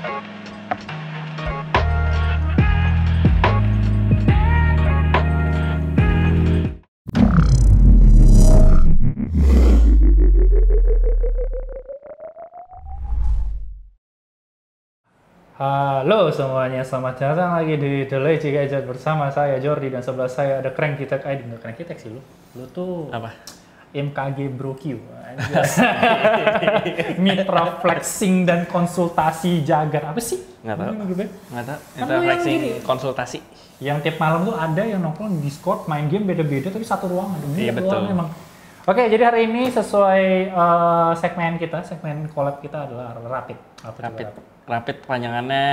Halo semuanya, selamat datang lagi di The Lazy Gadget bersama saya Jordi dan sebelah saya ada Cranky Tech ID. Nggak Cranky Tech sih lu tuh apa? MKG Bro Q. Mitra flexing dan konsultasi jagar apa sih? Nggak tahu. Nggak tahu. Mitra flexing konsultasi. Yang tiap malam tuh ada yang nongkrong di Discord main game beda-beda tapi satu ruangan. Iya betul. Emang. Oke, jadi hari ini sesuai segmen collab kita adalah Rapid. Rapid panjangannya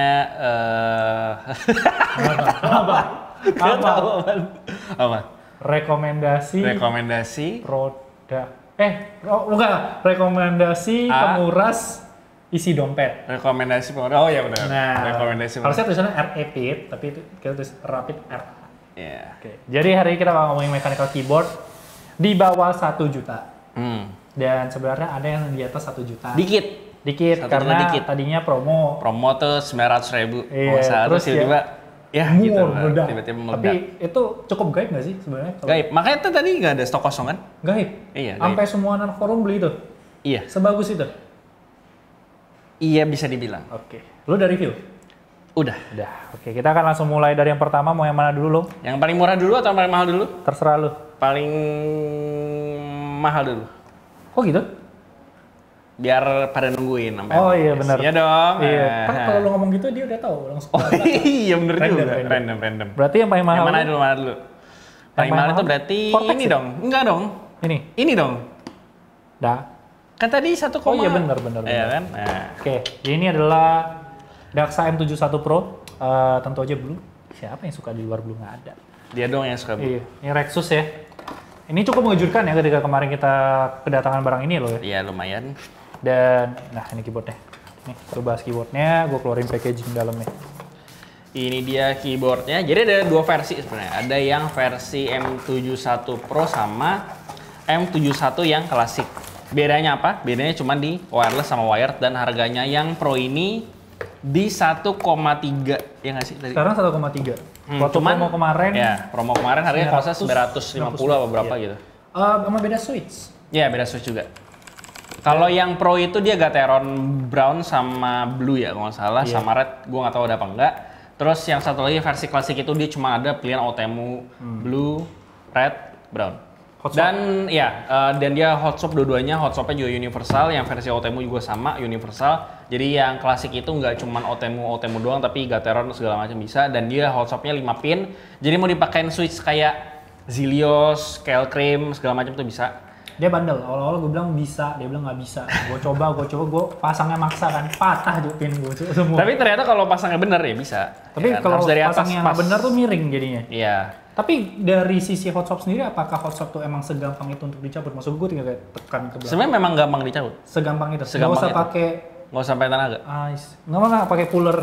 apa? Rekomendasi produk rekomendasi penguras isi dompet. Rekomendasi penguras. Oh ya benar. Nah, rekomendasi harusnya tulisannya RAPID tapi itu kita tulis Rapid R. Yeah. Oke. Jadi hari ini kita bakal ngomongin mechanical keyboard di bawah 1 juta. Dan sebenarnya ada yang di atas 1 juta. Dikit karena tadinya promo tuh 900.000. Iya, terus tiba-tiba ya gitu meledak. Tiba-tiba meledak. Tapi itu cukup gaib nggak sih sebenarnya? Gaib. Makanya tuh tadi nggak ada stok kosong kan? Gaib. Iya. Sampai semua anak forum beli itu. Iya. Sebagus itu. Iya bisa dibilang. Oke. Lu udah review? Udah. Oke, kita akan langsung mulai dari yang pertama. Mau yang mana dulu lo? Yang paling murah dulu atau paling mahal dulu? Terserah lu. Paling mahal dulu. Kok gitu? Biar pada nungguin sampai. Oh iya benar. Iya dong. Iya. Kan kalau lu ngomong gitu dia udah tahu langsung. Oh iya bener juga. Random. Berarti yang paling mahal. Yang mana dulu? Paling mahal itu berarti Cortex ini dong. Enggak dong. Ini dong. Dah. Kan tadi 1, Oh iya benar. Iya kan? Nah. Oke, ini adalah Daxa M71 Pro. Tentu aja Blue. Siapa yang suka di luar Blue? Nggak ada. Dia dong yang suka Blue. Iya, ini Rexus ya. Ini cukup mengejutkan ya ketika kemarin kita kedatangan barang ini loh ya. Iya lumayan. Dan, nah ini keyboardnya. Nih, gue bahas keyboardnya, gue keluarin packaging dalamnya. Ini dia keyboardnya. Jadi ada 2 versi sebenarnya. Ada yang versi M71 Pro sama M71 yang klasik. Bedanya apa? Bedanya cuma di wireless sama wired dan harganya yang Pro ini di 1,3 ya nggak sih tadi? Sekarang 1,3. Waktu cuman, promo kemarin. Ya, promo kemarin harganya kosnya 950 apa berapa gitu. Sama beda switch. Ya, beda switch juga. Kalau yang Pro itu dia Gateron brown sama blue ya kalau nggak salah, sama red gue nggak tahu ada apa enggak. Terus yang satu lagi versi klasik itu dia cuma ada pilihan Otemu blue, red, brown. Dan ya, dan dia hot swap dua-duanya, hot swapnya juga universal, yang versi Otemu juga sama universal. Jadi yang klasik itu nggak cuma Otemu doang, tapi Gateron segala macam bisa. Dan dia hot swapnya 5 pin. Jadi mau dipakein switch kayak Zilios, Kelcrim segala macam tuh bisa. Dia bandel, awal-awal gue bilang bisa, dia bilang nggak bisa. Gue coba, gue pasangnya maksa kan, patah tuh pin gue semua. Tapi ternyata kalau pasangnya bener ya bisa. Tapi ya, kalau pasangnya nggak bener tuh miring jadinya. Iya. Tapi dari sisi hot swap sendiri, apakah hot swap tuh emang segampang itu untuk dicabut? Maksud gue tinggal kayak tekan ke belakang. Sebenarnya memang gampang dicabut. Segampang itu. Nggak usah pakai. Nggak usah pakai tenaga. Nggak pakai puller.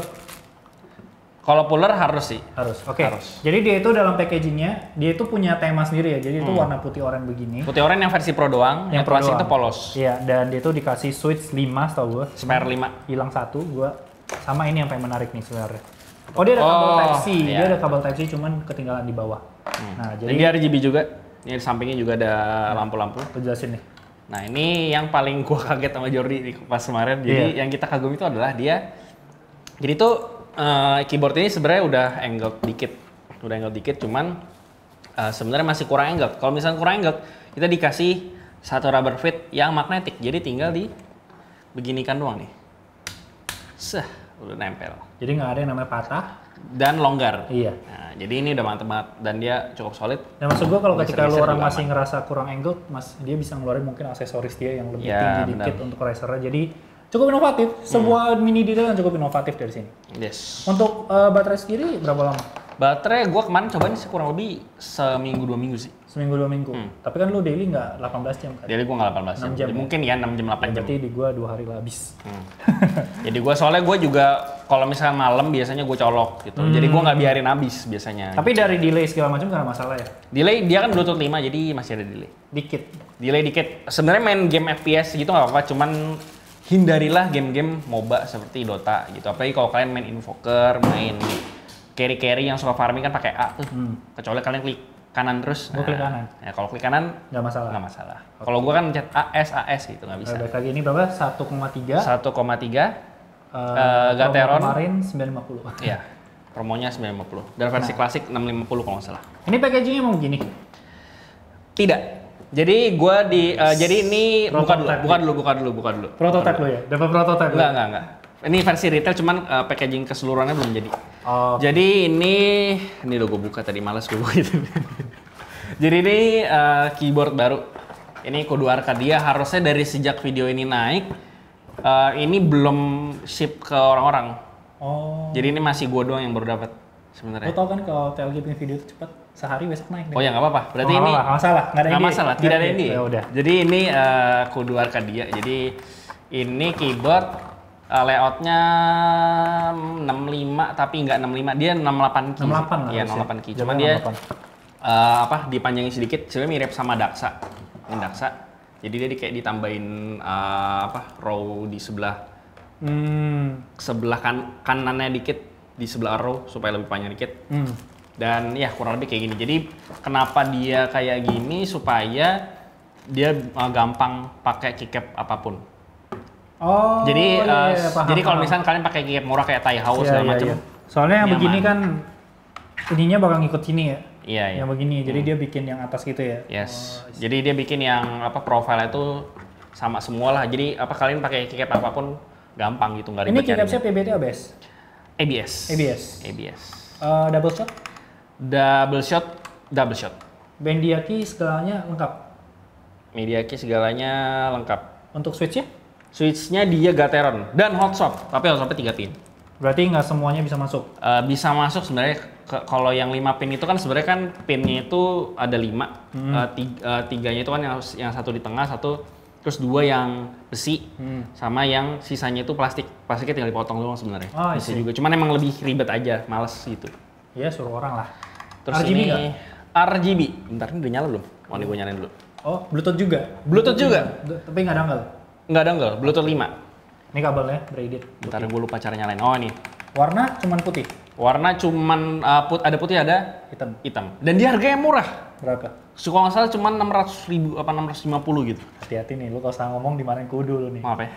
Kalau puller harus sih. Harus. Oke. Jadi dia itu dalam packagingnya, dia itu punya tema sendiri ya. Jadi itu warna putih oranye begini. Putih oranye yang versi Pro doang. Yang klasik itu polos. Iya. Dan dia itu dikasih switch 5 setahu gue. Spare 5. Hilang 1 gue. Sama ini yang paling menarik nih sebenarnya. Oh dia ada kabel Type-C. Iya. Dia ada kabel Type-C cuman ketinggalan di bawah. Nah jadi. Dia RGB juga. Ini di sampingnya juga ada lampu-lampu. Aku jelasin nih. Nah ini yang paling gua kaget sama Jordi di pas kemarin. Jadi yang kita kagum itu adalah dia. Jadi tuh keyboard ini sebenarnya udah angled dikit, cuman sebenarnya masih kurang angled. Kalau misalnya kurang angled, kita dikasih satu rubber feet yang magnetic, jadi tinggal di beginikan doang nih. Udah nempel. Jadi nggak ada yang namanya patah dan longgar. Iya. Nah, jadi ini udah mantep banget dan dia cukup solid. Nah maksud gua kalau ketika lu orang masih ngerasa kurang angled, dia bisa ngeluarin mungkin aksesoris dia yang lebih tinggi dikit untuk racernya. Jadi cukup inovatif, sebuah mini detail yang cukup inovatif dari sini. Yes. Untuk baterai sendiri berapa lama? Baterai gue kemarin cobain sih kurang lebih seminggu 2 minggu sih. Seminggu 2 minggu. Tapi kan lu daily nggak 18 jam kan? Daily gue nggak 18 jam. Jadi mungkin ya 6 jam 8 jam. Berarti di gue 2 hari lah habis. Jadi gue soalnya gue juga kalau misalnya malam biasanya gue colok gitu. Jadi gue nggak biarin habis biasanya. Tapi dari delay segala macam nggak ada masalah ya? Delay dia kan Bluetooth 5 jadi masih ada delay. Dikit. Delay dikit. Sebenarnya main game FPS gitu nggak apa-apa, cuman hindarilah game-game MOBA seperti Dota gitu. Apalagi kalau kalian main invoker, main carry yang suka farming kan pakai A tuh. Kecuali kalian klik kanan terus. Gue klik kanan. Ya kalau klik kanan nggak masalah. Nggak masalah. Kalau gue kan chat AS gitu nggak bisa. Baik lagi ini berapa? 1,3. 1,3. Gateron kemarin 950. Iya. Promonya 950. Dan versi klasik 650 kalau nggak salah. Ini packagingnya emang begini? Tidak. Jadi jadi ini buka dulu. Prototype lo ya? Dapat prototype? Enggak. Ini versi retail cuman packaging keseluruhannya belum jadi. Oh. Jadi ini lo gue buka tadi malas gue buka itu. Jadi ini keyboard baru. Ini Kudu Arcadia harusnya dari sejak video ini naik ini belum ship ke orang-orang. Oh. Jadi ini masih gue doang yang baru dapat sebenarnya. Lo tau kan kalau TLG punya video itu cepat sehari besok naik. Oh ya nggak apa-apa. Berarti ini nggak masalah. Nggak masalah. Tidak ada ini. Ya udah. Jadi ini Kudu Arcadia. Jadi ini keyboard layoutnya 65 tapi nggak 65. Dia 68 key. 68 lah. Iya 68 key. Cuman dia dipanjangin sedikit. Sebenarnya mirip sama Daxa. Ini Daxa. Jadi dia kayak ditambahin row di sebelah kanannya dikit, di sebelah row supaya lebih panjang dikit. Dan ya kurang lebih kayak gini. Jadi kenapa dia kayak gini supaya dia gampang pakai keycap apapun. Oh. Jadi paham, jadi kalau misalnya kalian pakai keycap murah kayak Taihao segala macam. Soalnya yang begini kan ininya bakal ngikut sini ya. Iya. Yang begini. Jadi dia bikin yang atas gitu ya. Yes. Jadi dia bikin yang profile itu sama semua lah. Jadi kalian pakai keycap apapun gampang gitu, nggak ribet. Ini keycapnya PBT ABS? ABS. Double shot? Double shot. Bendia key segalanya lengkap? Media key segalanya lengkap. Untuk switch-nya? Switch-nya dia Gateron dan hot swap, tapi hot swap-nya 3 pin. Berarti nggak semuanya bisa masuk? Bisa masuk sebenarnya. Kalau yang 5 pin itu kan sebenarnya kan pinnya itu ada 5. Tiganya itu kan yang satu di tengah, terus 2 yang besi, sama yang sisanya itu plastik. Plastiknya tinggal dipotong doang sebenarnya. Bisa juga. Cuman emang lebih ribet aja, males gitu. Iya, suruh orang lah. Terus RGB ini RGB. Bentar, ini udah nyala belum? Mau nih gue nyalain dulu. Oh, Bluetooth juga? Bluetooth juga? Tapi nggak dongle? Nggak dongle, Bluetooth 5. Ini kabelnya braided. Bentar, gue lupa cara nyalain. Oh, ini. Warna cuman putih? Warna cuman ada putih, ada hitam. Dan dia harganya murah. Berapa? Suka nggak salah cuman 600.000 apa 650 gitu. Hati-hati nih, lu kalau salah ngomong dimarahin Kudu lu nih. Maaf ya.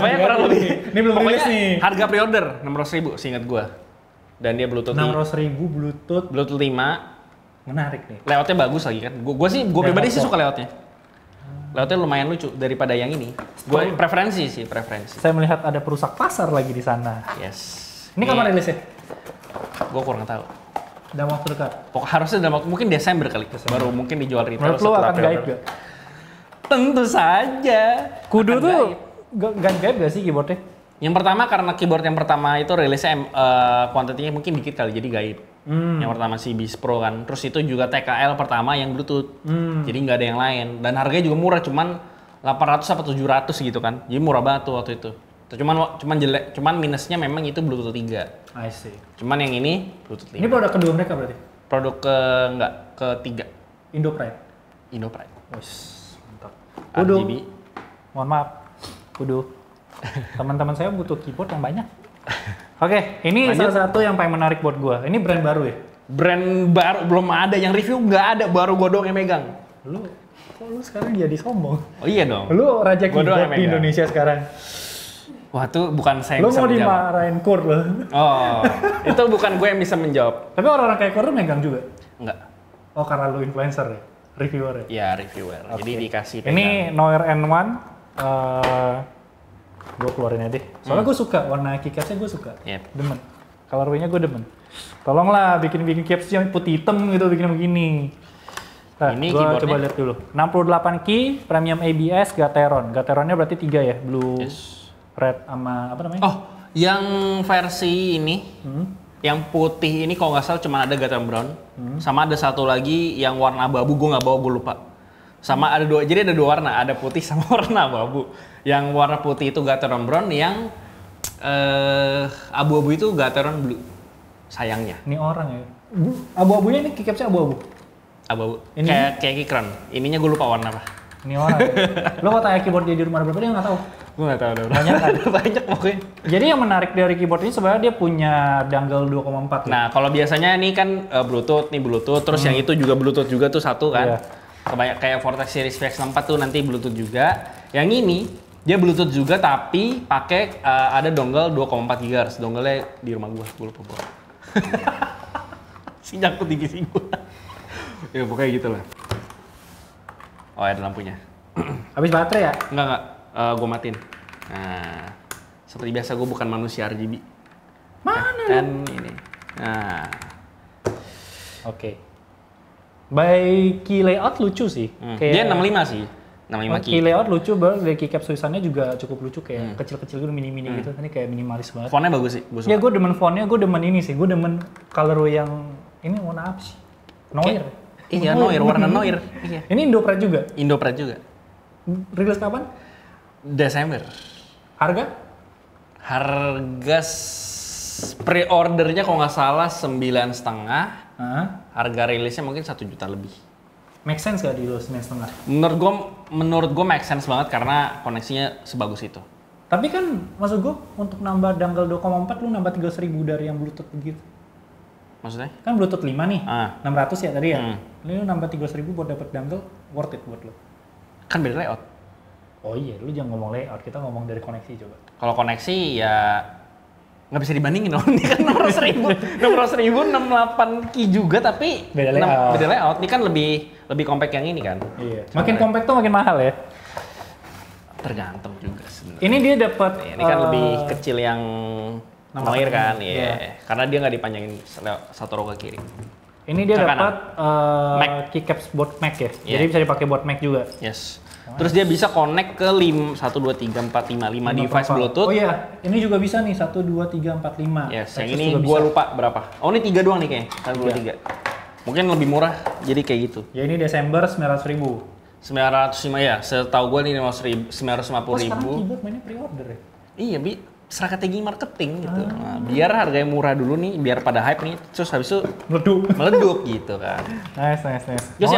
Pokoknya kurang lebih. Ini belum rilis nih. Harga pre-order 600.000 seingat gua. Dan dia Bluetooth 600.000 Bluetooth 5. Menarik nih. Layoutnya bagus lagi kan. Gua pribadi sih suka layoutnya. Layoutnya lumayan lucu daripada yang ini. Gua preferensi. Saya melihat ada perusak pasar lagi di sana. Yes. Ini kapan rilisnya? Gua kurang tahu. Dalam waktu dekat? Harusnya dalam waktu mungkin Desember kali. Baru mungkin dijual retail. Menurut lo akan gaib gak? Tentu saja. Kudu tuh gaib gak sih keyboardnya? Yang pertama karena keyboard yang pertama itu rilisnya kuantitinya mungkin dikit kali jadi gaib. Yang pertama si Beast Pro kan. Terus itu juga TKL pertama yang Bluetooth. Jadi nggak ada yang lain. Dan harganya juga murah, cuman 800 atau 700 gitu kan. Jadi murah banget tuh waktu itu. Cuman jelek, cuman minusnya memang itu Bluetooth 3. I see. Cuman yang ini Bluetooth 5. Ini produk kedua mereka berarti? Produk ketiga. Indo Pride. Wih, mantap. Kudu. RGB. Mohon maaf, Kudu. Teman-teman saya butuh keyboard yang banyak. Oke, ini salah satu yang paling menarik buat gua. Ini brand baru ya? Brand baru, belum ada. Yang review nggak ada, baru gua doang yang megang. Kok lu sekarang jadi sombong? Oh iya dong. Lu raja keyboard di Indonesia sekarang. Wah, tuh bukan saya yang bisa menjawab. Lu mau dimarahin Kur lo. Oh, itu bukan gue yang bisa menjawab. Tapi orang-orang kayak Kur megang juga? Enggak. Oh, karena lu influencer ya? Reviewer ya? Iya, reviewer. Okay. Jadi dikasih pegang. Ini Noir N1. Gue keluarin aja deh. Soalnya gue suka, warna keycapsnya gue suka. Demen. Colorway-nya gue demen. Tolonglah bikin keycaps yang putih hitam gitu, bikin begini. Nah, ini gue coba lihat dulu. 68 key, premium ABS, Gateron. Gateronnya berarti 3 ya? Blue, red, sama apa namanya? Oh, yang versi ini, yang putih ini kalau nggak salah cuma ada Gateron Brown. Sama ada satu lagi yang warna abu-abu, gue nggak bawa, gue lupa. Sama ada dua, jadi ada 2 warna, ada putih sama warna abu-abu. Yang warna putih itu Gateron Brown, yang abu-abu itu Gateron Blue. Sayangnya. Ini orang ya. Abu-abunya ini keycapsnya abu-abu. Abu-abu. Kayak Keychron. Ininya gue lupa warna apa. Ini orang. Lo mau tanya keyboard dia di rumah berapa dia nggak tahu. Gue nggak tahu ada berapa. Banyak kan? Banyak pokoknya. Jadi yang menarik dari keyboard ini sebenarnya dia punya dongle 2,4. Nah, kalau biasanya ini kan Bluetooth, terus yang itu juga Bluetooth juga tuh satu kan. Kebanyak kayak Vortex Series VX64 tuh nanti Bluetooth juga. Yang ini dia Bluetooth juga tapi pakai ada dongle 2,4 GHz. Dongle-nya di rumah gue lupa gua. Sinyalku tinggi sih gua. Ya pokoknya gitu lah. Oh ada lampunya. Habis baterai ya? Enggak. Gue matiin. Nah, seperti biasa gue bukan manusia RGB. Mana? Kan ini. Nah. Oke. By key layout lucu sih. Dia 65 sih. 65 key layout lucu banget, dari keycap tulisannya juga cukup lucu kayak kecil-kecil gitu, mini-mini gitu. Ini kayak minimalis banget. Fontnya bagus sih. Ya gue demen fontnya, gue demen ini sih. Gue demen colorway yang ini warna apa sih? Noir. Iya, Noir, warna Noir. Iya. Ini Indopret juga? Indopret juga. Rilis kapan? Desember. Harga? Harga pre-ordernya kalau nggak salah 9,5. Harga rilisnya mungkin 1 juta lebih. Make sense gak di lo 9,5? Menurut gue make sense banget karena koneksinya sebagus itu. Tapi kan maksud gue untuk nambah dongle 2,4 lu nambah 300.000 dari yang Bluetooth begitu. Maksudnya? Kan Bluetooth 5 nih, 600 ya tadi ya. Lu nambah 300.000 buat dapet dongle, worth it buat lu. Kan beda layout. Oh iya, lu jangan ngomong layout, kita ngomong dari koneksi coba. Kalau koneksi ya nggak bisa dibandingin dong. Ini kan nomor 68 key juga tapi beda layout. Ini kan lebih compact yang ini kan. Iya. Makin compact tuh makin mahal ya. Tergantung juga sebenarnya. Ini dia dapat. Ini kan lebih kecil yang Noir kan, iya. Karena dia nggak dipanjangin satu row ke kiri. Ini dia dapat keycaps buat Mac ya. Jadi bisa dipakai buat Mac juga. Yes. Terus dia bisa connect ke 1, 2, 3, 4, 5 device Bluetooth. Oh iya, ini juga bisa nih 1, 2, 3, 4, 5. Yes, yang ini gua lupa berapa. Oh ini 3 doang nih kayaknya, 1, 2, 3. Mungkin lebih murah, jadi kayak gitu. Ya ini Desember 900.000. 905 ya, setahu gua ini 950.000. Oh sekarang keyboard mainnya pre-order ya? Iya, strategi marketing gitu. Nah, biar harganya murah dulu nih, biar pada hype nih, terus habis itu meleduk gitu kan. Nice. Terus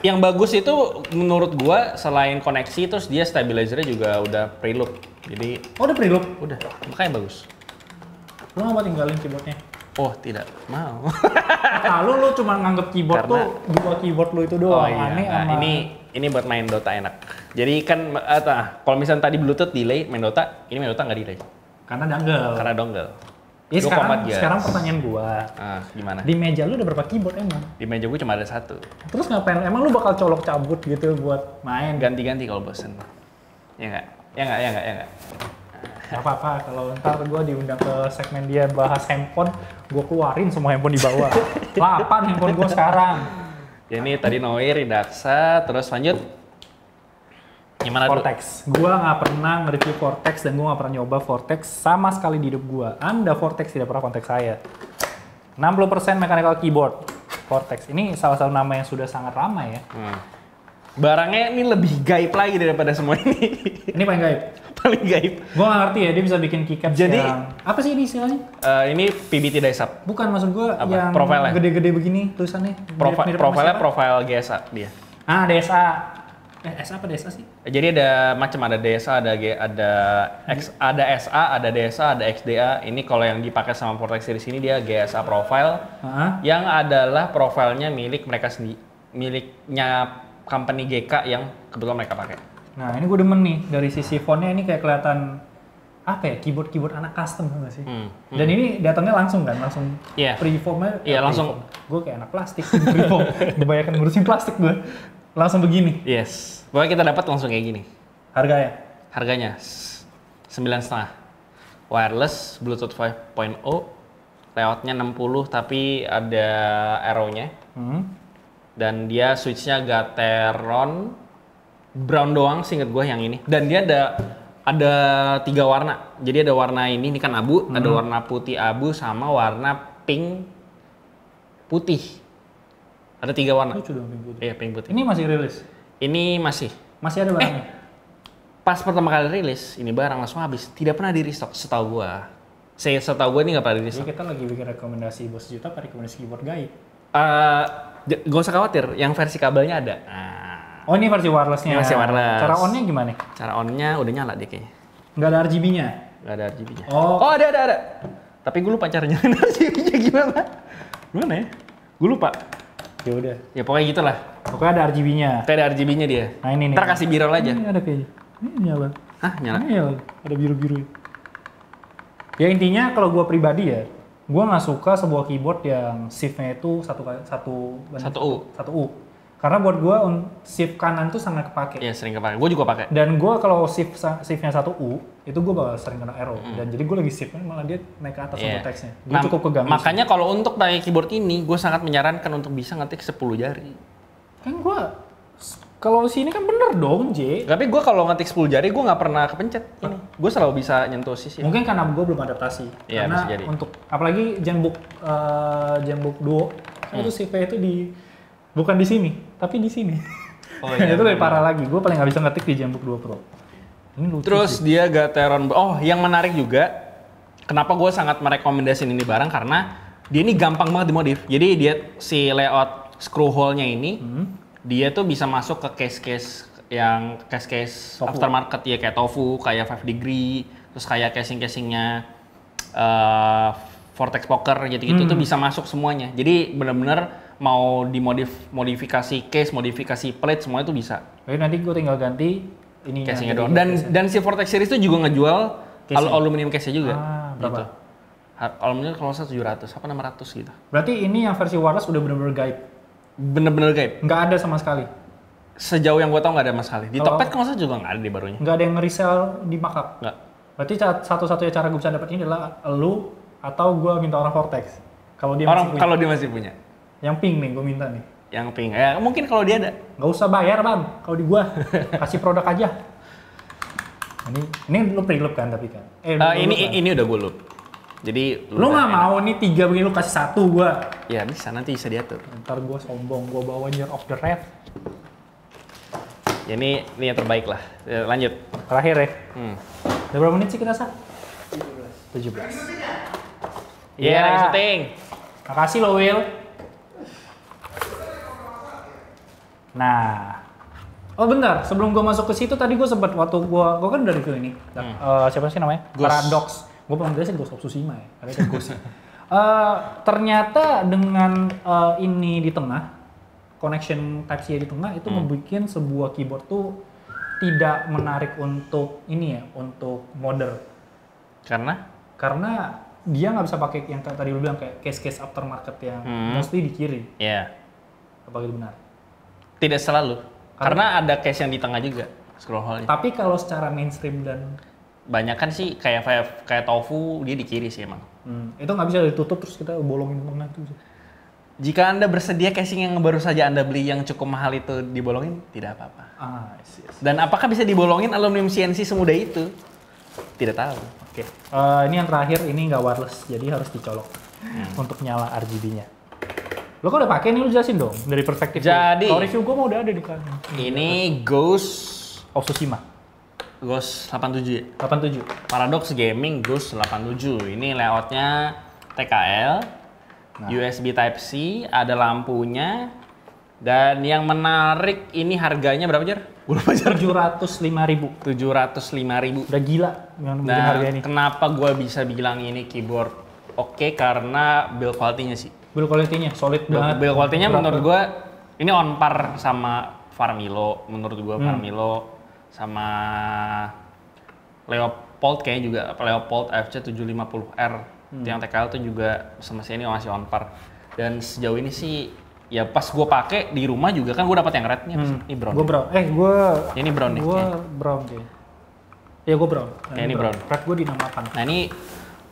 yang bagus itu menurut gua selain koneksi, terus dia stabilizernya juga udah preloop. Jadi udah preloop? Udah, makanya bagus. Lu nggak mau tinggalin keyboardnya? Oh tidak mau. Lu cuma nganggep keyboard tuh dua keyboard lu itu doang. Aneh sama. Ini buat main Dota enak. Jadi kan kalau misalnya tadi Bluetooth delay main Dota, ini main Dota nggak delay. Karena dongle. Ya sekarang pertanyaan gua. Gimana? Di meja lu ada berapa keyboard emang? Di meja gua cuma ada 1. Terus ngapain? Emang lu bakal colok cabut gitu buat main? Ganti-ganti kalau bosen. Ya nggak? Ya nggak? Gak apa-apa, kalau ntar gue diundang ke segmen dia bahas handphone, gue keluarin semua handphone di bawah. 8 handphone gue sekarang. Ya ini tadi Noir, Ridaxa, terus lanjut. Gimana Vortex. Gue nggak pernah nge-review Vortex dan gue nggak pernah nyoba Vortex sama sekali di hidup gue. Anda Vortex tidak pernah kontak saya. 60% mechanical keyboard Vortex. Ini salah satu nama yang sudah sangat ramai ya. Barangnya ini lebih gaib lagi daripada semua ini. Ini paling gaib? Paling gaib. Gue nggak ngerti ya, dia bisa bikin keycaps yang... Apa sih ini istilahnya? Ini PBT Dice-Up. Bukan, maksud gue yang gede-gede begini tulisannya. Profile GSA dia. DSA. SA apa DSA sih? Jadi ada macam, ada DSA, ada SA, ada DSA, ada XDA. Ini kalau yang dipakai sama Vortex Series ini dia GSA Profile. Yang adalah profilnya milik mereka sendiri. Miliknya company GK yang kebetulan mereka pakai. Nah ini gue demen nih, dari sisi fontnya ini kayak kelihatan apa ya, keyboard anak custom nggak sih? Dan ini datangnya langsung kan, langsung preformnya. Iya langsung. Gue kayak anak plastik, preform. Kebanyakan ngurusin plastik gue, langsung begini. Yes, pokoknya kita dapat langsung kayak gini. Harganya 9,5. Wireless, Bluetooth 5.0, layoutnya 60 tapi ada arrow-nya. Dan dia switch-nya Gateron brown doang, seinget gue yang ini. Dan dia ada 3 warna. Jadi ada warna ini kan abu, ada warna putih abu sama warna pink putih. Ada 3 warna. Lucu dong pink putih. Iya, pink putih. Ini masih rilis? Ini masih. Masih ada barangnya? Pas pertama kali rilis, ini barang langsung habis. Tidak pernah di restock setahu gue. Setahu gue ini nggak pernah di restock. Jadi kita lagi bikin rekomendasi bos juta, apa rekomendasi keyboard gaib? Gak usah khawatir, yang versi kabelnya ada. Oh ini versi wirelessnya? Ini versi wireless. Cara on-nya gimana? Cara on-nya udah nyala deh kayaknya. Nggak ada RGB-nya? Nggak ada RGB-nya. Oh ada. Tapi gue lupa cara nyalain RGB-nya gimana. Gimana ya? Gue lupa. Ya udah. Ya pokoknya gitulah. Pokoknya ada RGB-nya. Kayak ada RGB-nya dia. Nah ini nih. Ntar kasih biral aja. Ini ada kayaknya. Ini nyala. Hah, nyala? Ini nyala. Ada biru-biru. Ya intinya kalau gue pribadi ya, gue nggak suka sebuah keyboard yang shift-nya itu satu U. Karena buat gue shift kanan tuh sangat kepake. Iya sering kepake. Gue juga pakai. Dan gue kalau shift-nya satu U, itu gue bakal sering kena error. Dan jadi gue lagi shift-nya malah dia naik ke atas untuk teksnya. Gue cukup keganggu. Makanya kalau untuk pakai keyboard ini, gue sangat menyarankan untuk bisa ngetik 10 jari. Kan gue kalau sini kan bener dong, J. Tapi gue kalau ngetik 10 jari, gue nggak pernah kepencet ini. Gue selalu bisa nyentuh sisi. Mungkin karena gue belum adaptasi. Iya, karena bisa jadi. untuk apalagi Genbook Duo itu shift-nya itu bukan di sini, tapi di sini. Oh, iya, itu lebih parah lagi. Gue paling nggak bisa ngetik di Genbook Duo Pro. Ini lucu Terus sih. dia Gateron. Oh, yang menarik juga, kenapa gue sangat merekomendasiin ini barang karena dia ini gampang banget dimodif. Jadi dia si layout screw hole-nya ini, dia tuh bisa masuk ke case-case aftermarket ya kayak Tofu, kayak 5 Degree, terus kayak casing-casingnya Vortex Poker gitu-gitu tuh bisa masuk semuanya. Jadi benar-benar mau dimodifikasi case, modifikasi plate, semua itu bisa. Jadi nanti gue tinggal ganti ini casingnya doang. Dan si Vortex series itu juga ngejual aluminium case-nya juga. Berapa? Gitu. Aluminium kalau 700, apa 600 gitu. Berarti ini yang versi wireless udah bener-bener gaib? Bener-bener gaib. Nggak ada sama sekali? Sejauh yang gue tau nggak ada sama sekali. Di Tokped kalau saya juga nggak ada di barunya. Nggak ada yang nge-resell di markup? Nggak. Berarti satu-satunya cara gue bisa dapet ini adalah lu atau gue minta orang Vortex. Kalau dia masih punya. Yang pink nih gue minta nih. Yang pink. Ya mungkin kalau dia ada. Nggak usah bayar bang. Kalau di gue kasih produk aja. Ini lu pre-loop kan tapi kan? Ini udah gue loop. Jadi lu nggak mau nih 3 begini lu kasih 1 gue. Ya bisa, nanti bisa diatur. Ntar gue sombong, gue bawa year of the red. Ya ini yang terbaik lah. Ya, lanjut. Terakhir ya. Udah berapa menit sih kita sah? 17. Iya, lagi syuting. Makasih lo Will. Nah, oh bentar, sebelum gue masuk ke situ tadi gue sempat waktu gue kan dari review ini. Siapa sih namanya? Ghost. Paradox. Gue belum jelasin Ghost of Tsushima ya. Ada Ghost. Ternyata dengan ini di tengah, connection Type-C di tengah itu membuat sebuah keyboard tuh tidak menarik untuk ini ya, untuk modder. Karena dia nggak bisa pakai yang tadi lu bilang kayak case-case aftermarket yang mostly di kiri. Iya. Apa itu benar? Tidak selalu. Karena ada case yang di tengah juga, scroll hole-nya. Tapi kalau secara mainstream dan banyak kan sih kayak Tofu dia di kiri sih emang. Itu nggak bisa ditutup terus kita bolongin tengah itu. Jika Anda bersedia casing yang baru saja Anda beli yang cukup mahal itu dibolongin, tidak apa-apa. Yes. Dan apakah bisa dibolongin aluminium CNC semudah itu? Tidak tahu. Oke. Ini yang terakhir, ini nggak wireless, jadi harus dicolok untuk nyala RGB-nya. Lo kok udah pakai nih, lu jelasin dong dari perspektif. Jadi, kalau review gue mau udah ada di kan. Ini Ghost of Tsushima. Ghost 87 ya? 87. Paradox Gaming Ghost 87. Ini layoutnya TKL, USB Type-C, ada lampunya. Dan yang menarik ini harganya berapa Jar? Gue lupa Jar. 705.000. 705.000. Udah gila yang bikin harga ini. Kenapa gue bisa bilang ini keyboard oke? Karena build quality-nya sih. Build quality-nya solid banget. Build quality-nya menurut gue ini on par sama Farmilo, menurut gue Farmilo sama Leopold kayaknya juga, Leopold FC750R. Yang TKL tuh juga sama si ini masih on par. Dan sejauh ini sih ya pas gue pakai di rumah juga kan gue dapat yang red nih. Ini brown. Gue brown. Ini brown nih. Gue brown kayaknya. Ya gue brown. Ini brown. Red gue di 68. Nah ini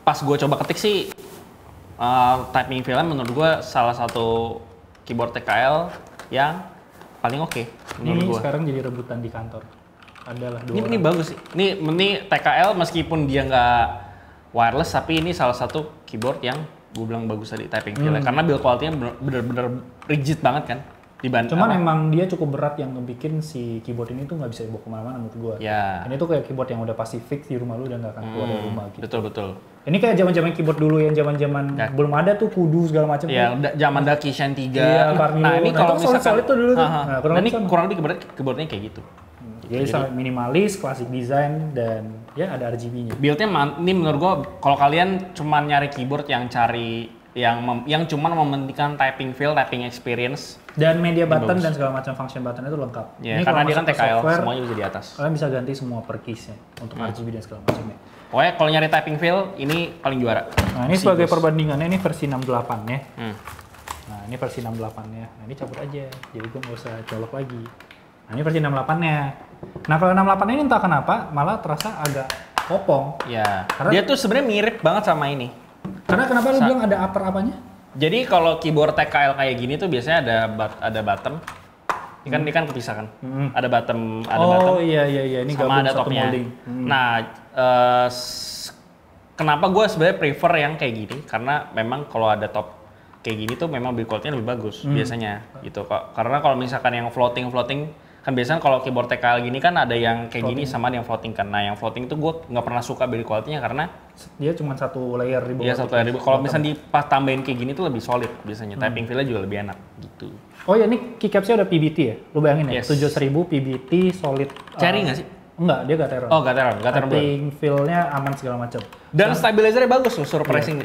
pas gue coba ketik sih typing film menurut gue salah satu keyboard TKL yang paling oke menurut gue. Sekarang jadi rebutan di kantor. Adalah Ini bagus sih. Ini TKL meskipun dia nggak wireless tapi ini salah satu keyboard yang gue bilang bagus tadi typing feel karena build quality-nya bener-bener rigid banget kan. Cuman emang dia cukup berat yang bikin si keyboard ini tuh nggak bisa dibawa kemana-mana menurut gue. Ya. Ini tuh kayak keyboard yang udah pasti fix di rumah lu dan nggak akan keluar dari rumah gitu. Betul. Ini kayak zaman-zaman keyboard dulu yang zaman-zaman belum ada tuh kudu segala macam. Iya, zaman Dakishan 3. Iya, nah ini kalau misalkan solid tuh dulu tuh. Nah, ini kurang lebih keyboardnya kayak gitu. Jadi sangat minimalis, klasik design dan ya ada RGB-nya. Build-nya ini menurut gua kalau kalian cuma nyari keyboard yang cari yang cuma mementingkan typing feel, typing experience dan media button dan segala macam function button itu lengkap. Ya, karena dia kan TKL software, semuanya bisa di atas. Kalian bisa ganti semua per keys-nya untuk RGB dan segala macamnya. Pokoknya kalau nyari typing feel ini paling juara. Nah, ini sebagai perbandingannya ini versi 68 ya. Nah, ini versi 68-nya. Nah, ini cabut aja. Jadi gue nggak usah colok lagi. Nah, ini versi 68-nya. Nah, kalau 68 ini entah kenapa malah terasa agak kopong. Ya. Karena dia tuh sebenarnya mirip banget sama ini. Karena kenapa lu bilang ada upper apanya? Jadi kalau keyboard TKL kayak gini tuh biasanya ada bottom. Ini kan kepisah kan. Ada bottom, bottom. Oh iya ini sama ada topnya. Nah, kenapa gue sebenarnya prefer yang kayak gini? Karena memang kalau ada top kayak gini tuh memang build quality-nya lebih bagus biasanya gitu kok. Karena kalau misalkan yang floating kan biasanya kalau keyboard TKL gini kan ada yang kayak floating. Gini sama ada yang floating kan. Nah yang floating itu gue nggak pernah suka build quality-nya karena dia cuma satu layer di bawah. Iya satu layer di bawah. Kalau misalnya tambahin kayak gini tuh lebih solid biasanya. Typing feel-nya juga lebih enak gitu. Oh ya ini keycaps-nya udah PBT ya? Lu bayangin ya? 7000 PBT solid. Cherry nggak sih? Enggak, dia Gateron. Oh Gateron. Typing feel-nya aman segala macam. Dan stabilizer-nya bagus loh, surprising.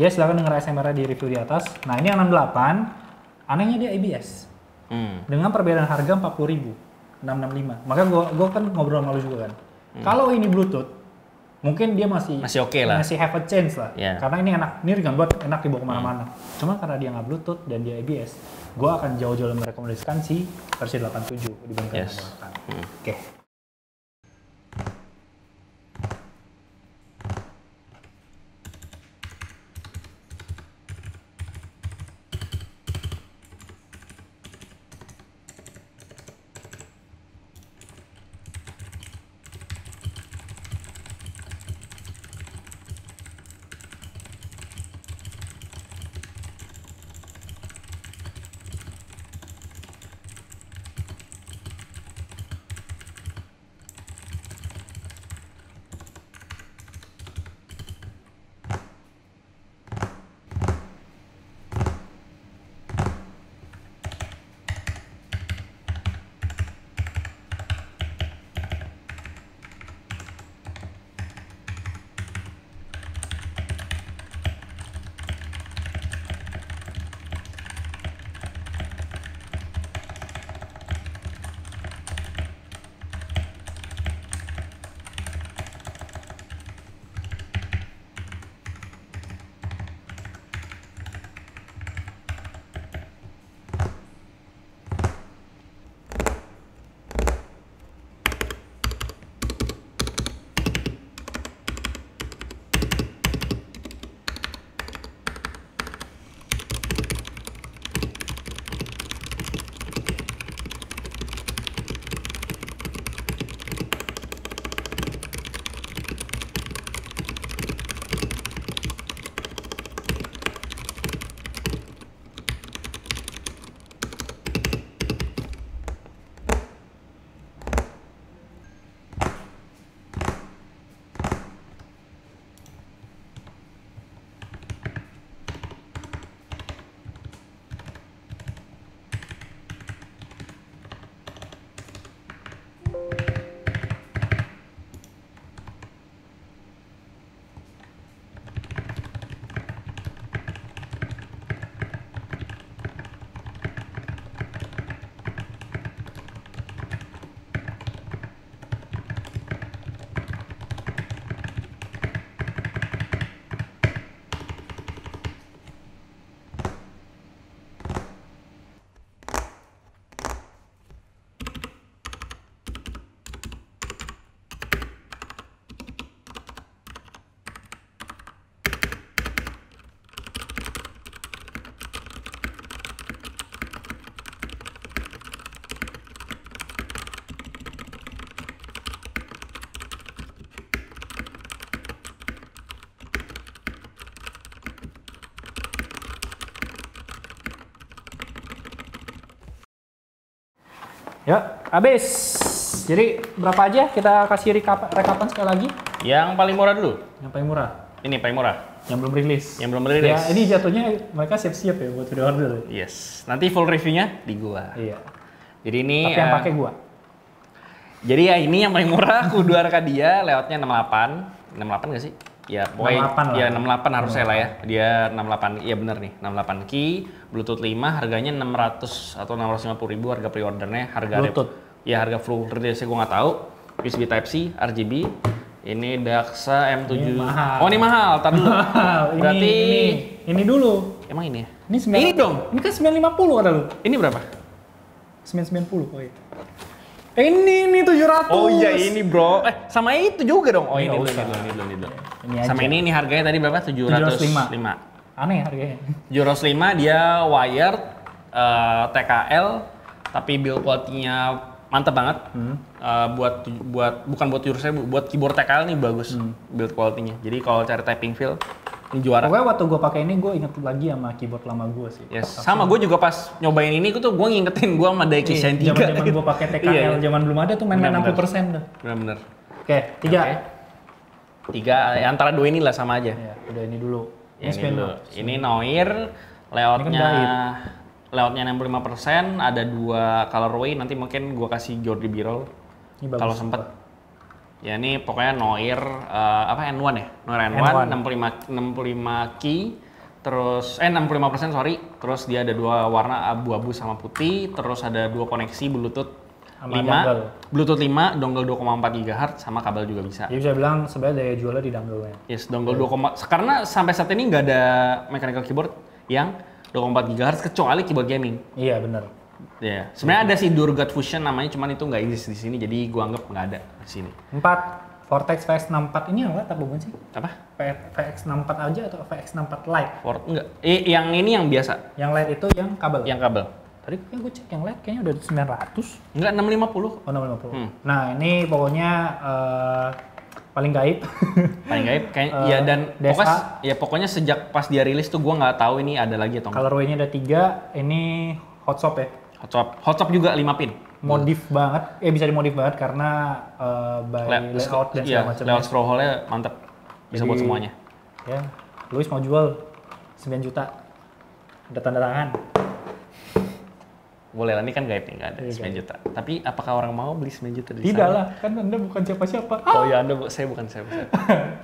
Ya silakan denger ASMR di review di atas. Nah ini yang 68, anehnya dia ABS. Dengan perbedaan harga 40.000, 665. Makanya gue kan ngobrol sama lu juga kan. Kalau ini Bluetooth, mungkin dia masih oke lah. Masih have a chance lah. Yeah. Karena ini enak, ini ringan buat enak dibawa kemana-mana. Cuma karena dia nggak Bluetooth dan dia ABS, gue akan jauh-jauh merekomendasikan si versi 87 dibandingkan dengan 68. Oke. Ya, habis. Jadi berapa aja kita kasih rekapan sekali lagi? Yang paling murah dulu. Yang paling murah. Ini paling murah. Yang belum rilis. Yang belum rilis. Ya, ini jatuhnya mereka siap-siap ya buat video order. Yes. Nanti full reviewnya di gua. Iya. Jadi ini. Tapi yang pakai gua. Jadi ya ini yang paling murah, kudu Arcadia, layoutnya 68. 68 nggak sih? Ya pokoknya 68 ya lah. 68 harusnya lah ya. Dia 68, iya bener nih, 68 key, Bluetooth 5, harganya 600 atau 650 ribu harga pre-ordernya. Harga Bluetooth? Ya harga full release gue nggak tahu. USB Type-C, RGB. Ini Daxa M7. Ini mahal. Oh ini mahal, tar dulu. Berarti ini dulu. emang ini ya? Ini dong. Ini kan 950 kata lu. Ini berapa? 990. Oh iya. Ini 700. Oh iya ini bro. Sama itu juga dong. Oh ini Nggak usah. dulu. Ini Sama aja. ini harganya tadi berapa? 705. Aneh harganya. 705 dia wired TKL tapi build quality-nya mantap banget. Bukan buat user saya, buat keyboard TKL nih bagus build quality-nya. Jadi kalau cari typing feel ini juara. Pokoknya waktu gue pakai ini gue inget lagi sama keyboard lama gue sih. Yes. Sama gue juga pas nyobain ini gue ngingetin gue sama Daikin Shine 3. Zaman gue pakai TKL, zaman belum ada tuh main-main 60% dah. Bener-bener. Oke, 3. 3 antara dua inilah sama aja. Ya, udah ini dulu. Ya, ini dulu. Ini Noir, layoutnya layoutnya 65%, ada 2 colorway, nanti mungkin gua kasih Jordi Birol kalau sempet. Ya ini pokoknya Noir N1 ya? Noir N1, 65 key, terus 65% sorry, terus dia ada 2 warna abu-abu sama putih, terus ada 2 koneksi Bluetooth 5, Bluetooth 5, dongle 2,4 GHz sama kabel juga bisa. Jadi bisa bilang sebenarnya daya jualnya di dongle-nya. Yes, dongle 2, karena sampai saat ini nggak ada mechanical keyboard yang 2,4 GHz kecuali keyboard gaming. Iya benar. Ya, sebenarnya ada sih Durgat Fusion namanya, cuman itu nggak exist di sini, jadi gua anggap nggak ada di sini. 4, Vortex VX64 ini yang light apa bukan sih? Apa? VX64 aja atau VX64 Lite? Enggak. Yang ini yang biasa. Yang light itu yang kabel? Yang kabel. Tadi kayaknya gue cek yang light kayaknya udah 900. Enggak, 650. Oh 650. Nah ini pokoknya paling gaib. Paling gaib kayak ya dan pokoknya sejak pas dia rilis tuh gua nggak tahu ini ada lagi atau enggak. Colorway-nya ada 3, ini hot swap ya? Hot swap juga 5 pin. Modif banget, bisa dimodif banget karena by layout dan segala macamnya. Layout scroll hole-nya mantap. Bisa buat semuanya. Ya, Luis mau jual 9 juta. Ada tanda tangan. Boleh lah, ini kan gaib nih, nggak ada 9 juta. Tapi apakah orang mau beli 9 juta di sana? Tidak lah, kan Anda bukan siapa-siapa. Oh ya, saya bukan siapa-siapa.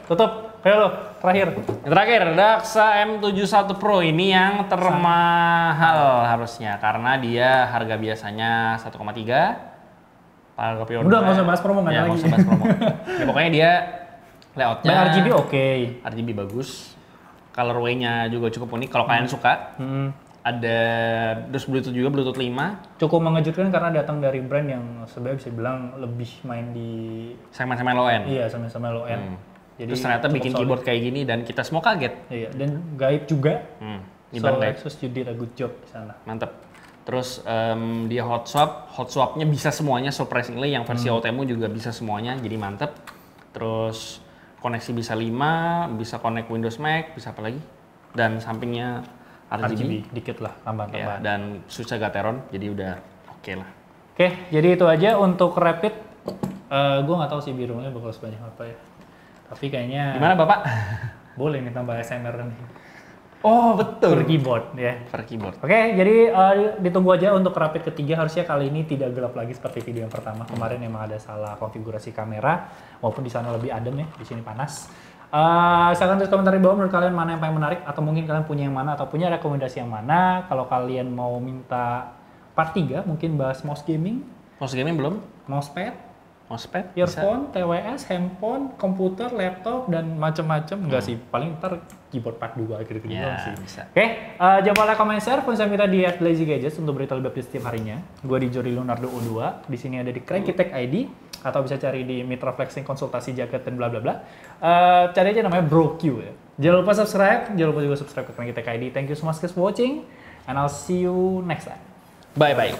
Tutup, ayo lo, terakhir. Yang terakhir, Daxa M71 Pro. Ini yang termahal harusnya, karena dia harga biasanya 1,3. Harga pre-order. Udah, nggak usah bahas promo, nggak ada lagi. Nggak usah bahas promo. Ya, pokoknya dia layoutnya RGB oke. RGB bagus. Colorway-nya juga cukup unik, kalau kalian suka. Ada terus Bluetooth juga, Bluetooth 5. Cukup mengejutkan karena datang dari brand yang sebenarnya bisa bilang lebih main di segmen-segmen low end. Iya, segmen-segmen low end. Jadi terus ternyata bikin keyboard kayak gini dan kita semua kaget. Iya, dan gaib juga. So Lexus you did a good job di sana. Mantap. Terus dia hot swapnya bisa semuanya surprisingly, yang versi OTMU juga bisa semuanya, jadi mantep. Terus koneksi bisa 5, bisa connect Windows Mac, bisa apa lagi? Dan sampingnya RGB dikit lah, tambahan-tambahan. Ya, dan switch Gateron, jadi udah oke lah. Oke, jadi itu aja untuk Rapid. Gue nggak tahu sih birunya bakal sebanyak apa ya. Tapi kayaknya. Gimana Bapak? Boleh nih tambah SMR nih. Oh betul. Per keyboard ya. Per keyboard. Oke, jadi ditunggu aja untuk Rapid ketiga. Harusnya kali ini tidak gelap lagi seperti video yang pertama. Kemarin emang ada salah konfigurasi kamera, walaupun di sana lebih adem ya, di sini panas. Silahkan tulis komentar di bawah menurut kalian mana yang paling menarik, atau mungkin kalian punya yang mana atau punya rekomendasi yang mana. Kalau kalian mau minta part 3 mungkin bahas mouse gaming. Mouse gaming belum? Mousepad, earphone, TWS, handphone, komputer, laptop, dan macam-macam. Enggak sih, paling ntar keyboard part 2 gitu sih. Bisa. Oke, jangan lupa like, comment, share. Follow kita di @lazygadgets untuk berita lebih update setiap harinya. Gue di Jordi Leonardo U2. Di sini ada di Cranky Tech ID, atau bisa cari di Mitra Flexing konsultasi jaket dan bla bla bla. Cari aja namanya BroQ ya. Jangan lupa subscribe, jangan lupa juga subscribe ke Cranky Tech ID. Thank you so much guys for watching, and I'll see you next time. Bye bye.